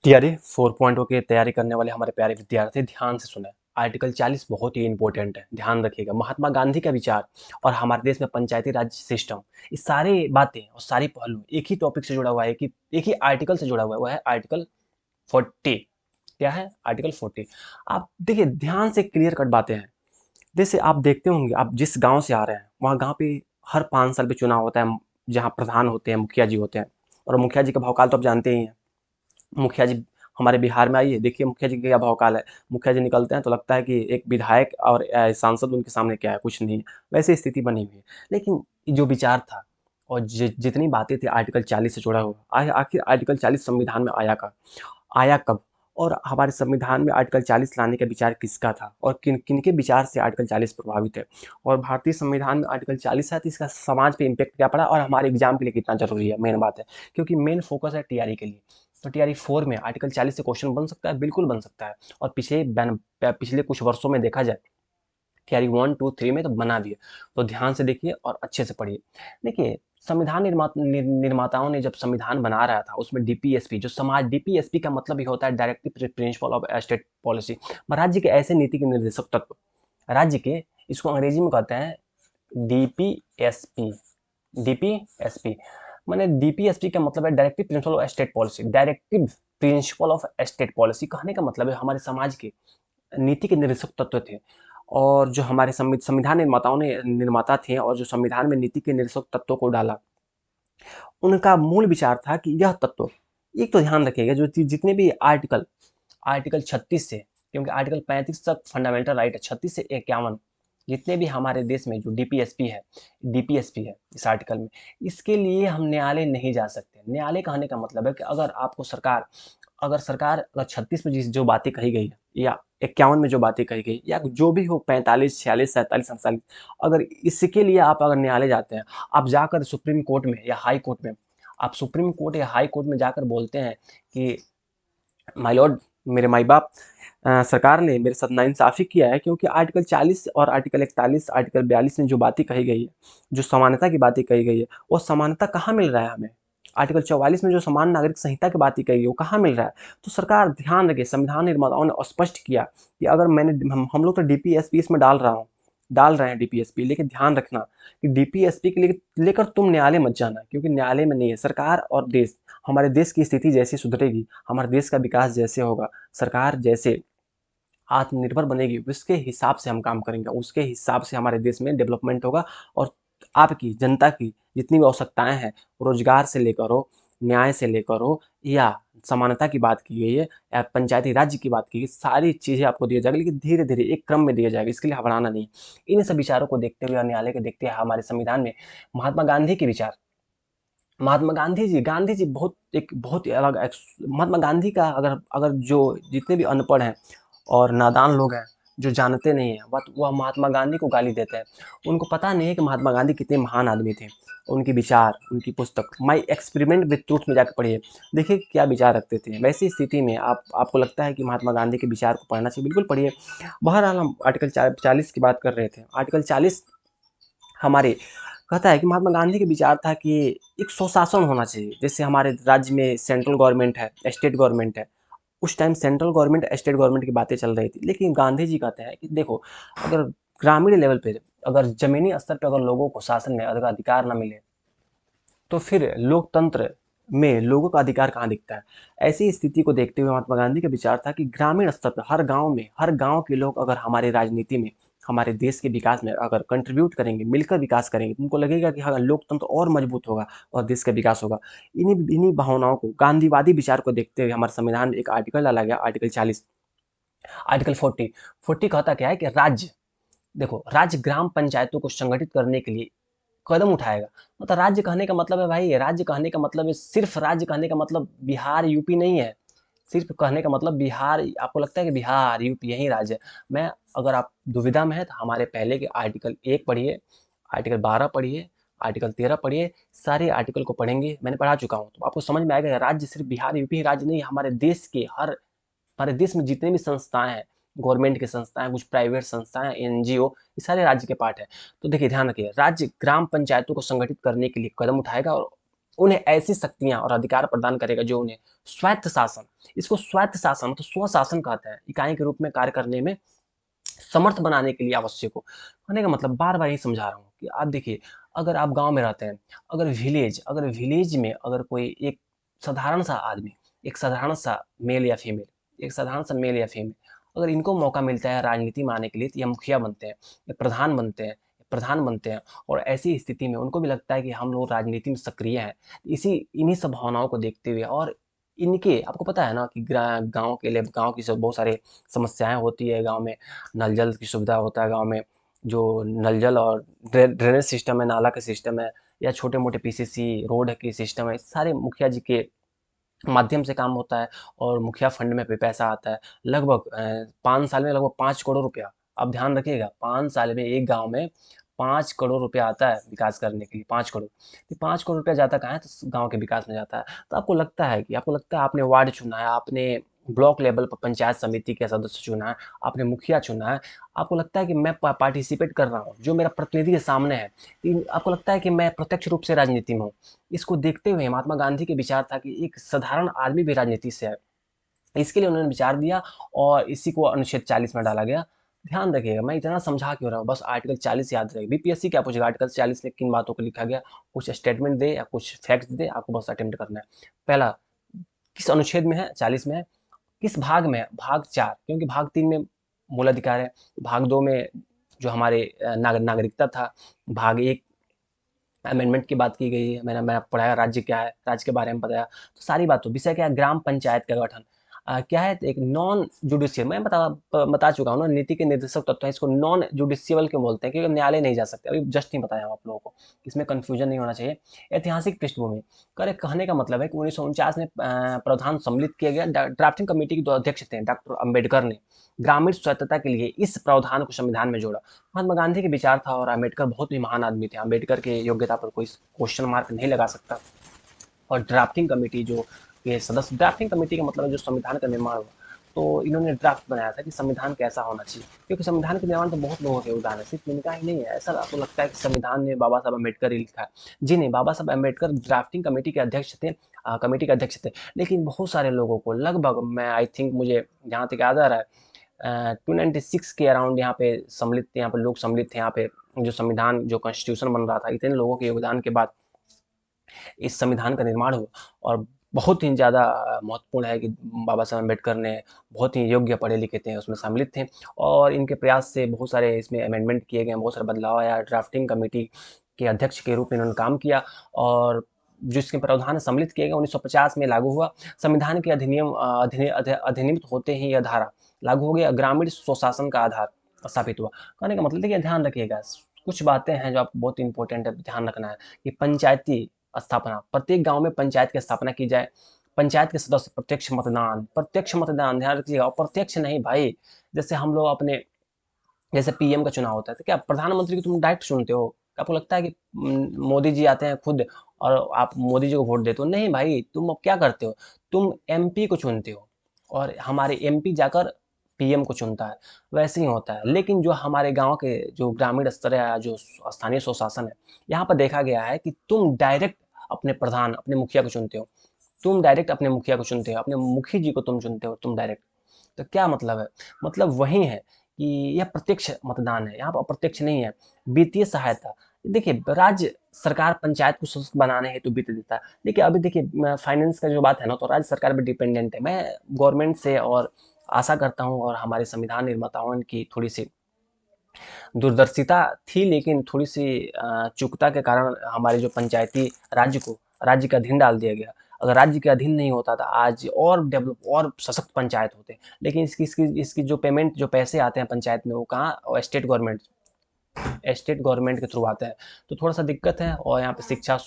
तैयारी 4.0 की तैयारी करने वाले हमारे प्यारे विद्यार्थी ध्यान से सुने। आर्टिकल 40 बहुत ही इंपॉर्टेंट है, ध्यान रखिएगा। महात्मा गांधी का विचार और हमारे देश में पंचायती राज सिस्टम, ये सारी बातें और सारी पहलू एक ही टॉपिक से जुड़ा हुआ है, कि एक ही आर्टिकल से जुड़ा हुआ है, वह है आर्टिकल 40। क्या है आर्टिकल 40? आप देखिए, ध्यान से क्लियर कट बातें हैं। जैसे आप देखते होंगे, आप जिस गांव से आ रहे हैं वहाँ गांव पे हर 5 साल पे चुनाव होता है, जहाँ प्रधान होते हैं, मुखिया जी होते हैं। और मुखिया जी का भौकाल तो आप जानते ही हैं। मुखिया जी हमारे बिहार में आइए, देखिए मुखिया जी का क्या भौकाल है। मुखिया जी निकलते हैं तो लगता है कि एक विधायक और सांसद उनके सामने क्या है, कुछ नहीं है। वैसी स्थिति बनी हुई है। लेकिन जो विचार था और जितनी बातें थी आर्टिकल 40 से जुड़ा हुआ, आखिर आर्टिकल 40 संविधान में आया कब? और हमारे संविधान में आर्टिकल 40 लाने का विचार किसका था, और किन किन के विचार से आर्टिकल 40 प्रभावित है? और भारतीय संविधान में आर्टिकल 40 है तो इसका समाज पे इम्पैक्ट क्या पड़ा, और हमारे एग्जाम के लिए कितना जरूरी है, मेन बात है। क्योंकि मेन फोकस है टीआरई के लिए। तो टीआरई 4 में आर्टिकल 40 से क्वेश्चन बन सकता है, बिल्कुल बन सकता है। और पिछले कुछ वर्षों में देखा जाए, टीआरई 1, 2, 3 में तो बना भी है। तो ध्यान से देखिए और अच्छे से पढ़िए। देखिए, निर्माताओं ने जब संविधान बना रहा था, उसमें डीपीएसपी जो समाज, डीपीएसपी का मतलब ही होता है directive principle of state policy. राज्य के ऐसे नीति के निर्देशक तत्व, राज्य के, इसको अंग्रेजी में कहते हैं डीपीएसपी। डीपीएसपी माने, डीपीएसपी का मतलब है directive principle of state policy. Directive principle of state policy कहने का मतलब है हमारे समाज के नीति के निर्देशक तत्व थे। और जो हमारे संविधान निर्माता थे, और जो संविधान में नीति के निर्देशक तत्वों को डाला, उनका मूल विचार था कि यह तत्व, एक तो ध्यान रखिएगा, जो जितने भी आर्टिकल 36 से, क्योंकि आर्टिकल 35 तक फंडामेंटल राइट है, 36 से 51 जितने भी हमारे देश में जो डीपीएसपी है इस आर्टिकल में, इसके लिए हम न्यायालय नहीं जा सकते। न्यायालय कहने का मतलब है कि अगर 36 में जिस जो बातें कही गई है, या 51 में जो बातें कही गई, या जो भी हो, 45, 46, 47, 47, अगर इसके लिए आप अगर न्यायालय जाते हैं, आप जाकर सुप्रीम कोर्ट में या हाई कोर्ट में, आप सुप्रीम कोर्ट या हाई कोर्ट में जाकर बोलते हैं कि माय लॉर्ड, मेरे माई बाप, सरकार ने मेरे साथ नाइंसाफ़ी किया है, क्योंकि आर्टिकल 40 और आर्टिकल 41, आर्टिकल 42 में जो बातें कही गई है, जो समानता की बातें कही गई है, वो समानता कहाँ मिल रहा है हमें? आर्टिकल 44 में जो समान नागरिक संहिता की बातें कही है, वो कहाँ मिल रहा है? तो सरकार ध्यान रखे, संविधान निर्माताओं ने स्पष्ट किया कि अगर हम लोग तो डीपीएसपी इसमें डाल रहे हैं डीपीएसपी, लेकिन ध्यान रखना कि डीपीएसपी के लिए लेकर तुम न्यायालय मत जाना, क्योंकि न्यायालय में नहीं है। सरकार और देश, हमारे देश की स्थिति जैसी सुधरेगी, हमारे देश का विकास जैसे होगा, सरकार जैसे आत्मनिर्भर बनेगी, उसके हिसाब से हम काम करेंगे, उसके हिसाब से हमारे देश में डेवलपमेंट होगा। और आपकी जनता की जितनी भी आवश्यकताएं हैं, रोजगार से लेकर हो, न्याय से लेकर हो, या समानता की बात की गई है, या पंचायती राज्य की बात की गई, सारी चीज़ें आपको दिया जाएगा, लेकिन धीरे धीरे एक क्रम में दिया जाएगा, इसके लिए घबराना नहीं। इन सब विचारों को देखते हुए और न्यायालय को देखते हुए हमारे संविधान में महात्मा गांधी के विचार, महात्मा गांधी जी बहुत ही अलग महात्मा गांधी का, अगर अगर जो जितने भी अनपढ़ हैं और नादान लोग हैं, जो जानते नहीं हैं, वह महात्मा गांधी को गाली देते हैं। उनको पता नहीं है कि महात्मा गांधी कितने महान आदमी थे। उनके विचार, उनकी पुस्तक माई एक्सपेरिमेंट विथ ट्रूथ में जाकर पढ़िए, देखिए क्या विचार रखते थे। वैसी स्थिति में आपको लगता है कि महात्मा गांधी के विचार को पढ़ना चाहिए, बिल्कुल पढ़िए। बहरहाल, हम आर्टिकल 40 की बात कर रहे थे। आर्टिकल 40 हमारे कहता है कि महात्मा गांधी का विचार था कि एक स्वशासन होना चाहिए। जैसे हमारे राज्य में सेंट्रल गवर्नमेंट है, स्टेट गवर्नमेंट है। उस time central government, state government की बातें चल रही थी, लेकिन गांधी जी कहते हैं कि देखो, अगर ग्रामीण लेवल पे, अगर जमीनी स्तर पर अगर लोगों को शासन में अगर अधिकार ना मिले, तो फिर लोकतंत्र में लोगों का अधिकार कहाँ दिखता है? ऐसी स्थिति को देखते हुए महात्मा गांधी का विचार था कि ग्रामीण स्तर पर हर गांव के लोग अगर हमारे राजनीति में, हमारे देश के विकास में अगर कंट्रीब्यूट करेंगे, मिलकर विकास करेंगे, तो उनको लगेगा कि हाँ, लोकतंत्र और मजबूत होगा और देश का विकास होगा। इन्हीं इन्हीं भावनाओं को, गांधीवादी विचार को देखते हुए हमारे संविधान में एक आर्टिकल डाला गया, आर्टिकल 40। आर्टिकल 40 कहता क्या है कि राज्य ग्राम पंचायतों को संगठित करने के लिए कदम उठाएगा। मतलब राज्य कहने का मतलब है भाई, राज्य कहने का मतलब है, सिर्फ राज्य कहने का मतलब बिहार यूपी नहीं है। सिर्फ कहने का मतलब बिहार, आपको लगता है कि बिहार यूपी यही राज्य है? मैं, अगर आप दुविधा में है तो हमारे पहले के आर्टिकल 1 पढ़िए, आर्टिकल 12 पढ़िए, आर्टिकल 13 पढ़िए। सारे आर्टिकल को पढ़ेंगे, मैंने पढ़ा चुका हूँ, तो आपको समझ में आएगा राज्य सिर्फ बिहार यूपी ही राज्य नहीं है। हमारे देश में जितने भी संस्थाएं हैं, गवर्नमेंट की संस्थाएं, कुछ प्राइवेट संस्थाएं, एनजीओ, ये सारे राज्य के पार्ट है। तो देखिए, ध्यान रखिए, राज्य ग्राम पंचायतों को संगठित करने के लिए कदम उठाएगा, और उन्हें ऐसी शक्तियां और अधिकार प्रदान करेगा जो उन्हें स्वायत्त शासन, इसको स्वायत्त शासन मतलब स्वशासन कहते हैं, इकाई के रूप में कार्य करने में समर्थ बनाने के लिए आवश्यक हो। कहने का मतलब बार बार यही समझा रहा हूँ कि आप देखिए, अगर आप गांव में रहते हैं, अगर विलेज में अगर कोई एक साधारण सा आदमी, एक साधारण सा मेल या फीमेल, एक साधारण सा मेल या फीमेल, अगर इनको मौका मिलता है राजनीति में आने के लिए, तो या मुखिया बनते हैं या प्रधान बनते हैं, और ऐसी स्थिति में उनको भी लगता है कि हम लोग राजनीति में सक्रिय हैं, इसी इन्हीं सब भावनाओं को देखते हुए, और इनके आपको पता है ना कि गांव के लिए, गांव की सब बहुत सारे समस्याएं होती है गांव में, नल जल की सुविधा होता है गांव में, जो नल जल और ड्रेनेज सिस्टम है, नाला का सिस्टम है, या छोटे मोटे पीसीसी रोड की सिस्टम है, सारे मुखिया जी के माध्यम से काम होता है, और मुखिया फंड में भी पैसा आता है। लगभग 5 साल में लगभग 5 करोड़ रुपया, आप ध्यान रखिएगा, 5 साल में एक गांव में 5 करोड़ रुपया आता है विकास करने के लिए, 5 करोड़। तो 5 करोड़ रुपया जाता कहाँ है? तो गांव के विकास में जाता है। तो आपको लगता है आपने वार्ड चुना है, आपने ब्लॉक लेवल पर पंचायत समिति के सदस्य चुना है, आपने मुखिया चुना है, आपको लगता है कि मैं पार्टिसिपेट कर रहा हूँ, जो मेरा प्रतिनिधि के सामने है, आपको लगता है कि मैं प्रत्यक्ष रूप से राजनीति में हूँ। इसको देखते हुए महात्मा गांधी के विचार था कि एक साधारण आदमी भी राजनीति से है। इसके लिए उन्होंने विचार दिया, और इसी को अनुच्छेद 40 में डाला गया। ध्यान रखिएगा, मैं इतना समझा क्यों रहा हूँ, बस आर्टिकल 40 याद रहे। बीपीएससी क्या पूछेगा, आर्टिकल 40 में किन बातों को लिखा गया, कुछ स्टेटमेंट दे या कुछ फैक्ट दे, आपको बस अटेम्प्ट करना है। पहला, किस अनुच्छेद में है? 40 में है। किस भाग में है? भाग 4, क्योंकि भाग 3 में मूल अधिकार है, भाग 2 में जो हमारे नागरिकता था, भाग 1 अमेंडमेंट की बात की गई है, मैं पढ़ाया राज्य क्या है, राज्य के बारे में बताया। तो सारी बातों, विषय क्या है? ग्राम पंचायत का गठन। क्या है? एक नॉन जुडिशियल, मैं बता चुका हूँ ना, नीति के निर्देशक तत्व है, इसको नॉन जुडिशियल क्यों बोलते हैं? क्योंकि न्यायालय नहीं जा सकते, अभी जस्ट नहीं बताया हूँ आप लोगों को, इसमें कंफ्यूजन नहीं होना चाहिए। ऐतिहासिक पृष्ठभूमि, कहने का मतलब है कि 1949 में प्रावधान सम्मिलित किया गया। ड्राफ्टिंग कमेटी के जो अध्यक्ष थे डॉक्टर अम्बेडकर ने ग्रामीण स्वायत्तता के लिए इस प्रावधान को संविधान में जोड़ा। महात्मा गांधी के विचार था, और अम्बेडकर बहुत ही महान आदमी थे, अम्बेडकर के योग्यता पर कोई क्वेश्चन मार्क नहीं लगा सकता। और ड्राफ्टिंग कमेटी जो के सदस्य, ड्राफ्टिंग कमेटी का मतलब है जो संविधान का निर्माण हुआ, तो इन्होंने ड्राफ्ट बनाया था कि संविधान कैसा होना चाहिए, क्योंकि संविधान के निर्माण तो बहुत लोगों के योगदान है, सिर्फ इनका ही नहीं है। ऐसा आपको लगता है कि संविधान ने बाबा साहब अम्बेडकर ही लिखा है? जी नहीं, बाबा साहब अम्बेडकर ड्राफ्टिंग कमेटी के अध्यक्ष थे, लेकिन बहुत सारे लोगों को, लगभग मैं आई थिंक, मुझे जहाँ तक याद आ रहा है 296 के अराउंड यहाँ पे सम्मिलित थे, यहाँ पे लोग सम्मिलित थे, यहाँ पे जो संविधान, जो कॉन्स्टिट्यूशन बन रहा था, इतने लोगों के योगदान के बाद इस संविधान का निर्माण हुआ। और बहुत ही ज़्यादा महत्वपूर्ण है कि बाबा साहब अम्बेडकर ने, बहुत ही योग्य पढ़े लिखे थे, उसमें सम्मिलित थे, और इनके प्रयास से बहुत सारे इसमें अमेंडमेंट किए गए, बहुत सारे बदलाव आया। ड्राफ्टिंग कमेटी के अध्यक्ष के रूप में इन्होंने काम किया, और जिसके प्रावधान सम्मिलित किए गए 1950 में लागू हुआ। संविधान के अधिनियमित होते ही यह धारा लागू हो गया, ग्रामीण स्वशासन का आधार स्थापित हुआ। कहने का मतलब देखिए, ध्यान रखिएगा, कुछ बातें हैं जो आपको बहुत इंपॉर्टेंट है, ध्यान रखना है कि पंचायती स्थापना, प्रत्येक गांव में पंचायत की स्थापना की जाए, पंचायत के सदस्य प्रत्यक्ष मतदान, ध्यान रखिएगा, और प्रत्यक्ष नहीं भाई, जैसे हम लोग अपने, जैसे पीएम का चुनाव होता है, तो क्या प्रधानमंत्री को तुम डायरेक्ट चुनते हो? आपको लगता है कि मोदी जी आते हैं खुद और आप मोदी जी को वोट देते हो? नहीं भाई, तुम अब क्या करते हो, तुम एमपी को चुनते हो, और हमारे एमपी जाकर पीएम को चुनता है, वैसे ही होता है। लेकिन जो हमारे गांव के जो ग्रामीण स्तर है, जो स्थानीय स्वशासन है, यहाँ पर देखा गया है कि तुम डायरेक्ट अपने मुखिया को चुनते हो, अपने मुखी जी को तुम चुनते हो, तुम डायरेक्ट। तो क्या मतलब है? मतलब वही है कि यह प्रत्यक्ष मतदान है, यहाँ पर अप्रत्यक्ष नहीं है। वित्तीय सहायता, देखिए, राज्य सरकार पंचायत को सशक्त बनाने हेतु वित्त देता है। देखिए, अभी देखिए, फाइनेंस का जो बात है ना, तो राज्य सरकार भी डिपेंडेंट है। मैं गवर्नमेंट से और आशा करता हूँ, और हमारे संविधान निर्माताओं की थोड़ी सी दूरदर्शिता थी, लेकिन थोड़ी सी चूकता के कारण हमारे जो पंचायती राज्य के अधीन डाल दिया गया। अगर राज्य के अधीन नहीं होता था, आज और डेवलप और सशक्त पंचायत होते। लेकिन इसकी जो पेमेंट, जो पैसे आते हैं पंचायत में, वो कहाँ? स्टेट गवर्नमेंट के थ्रू आते हैं। तो थोड़ा सा दिक्कत है, और यहाँ पे शिक्षा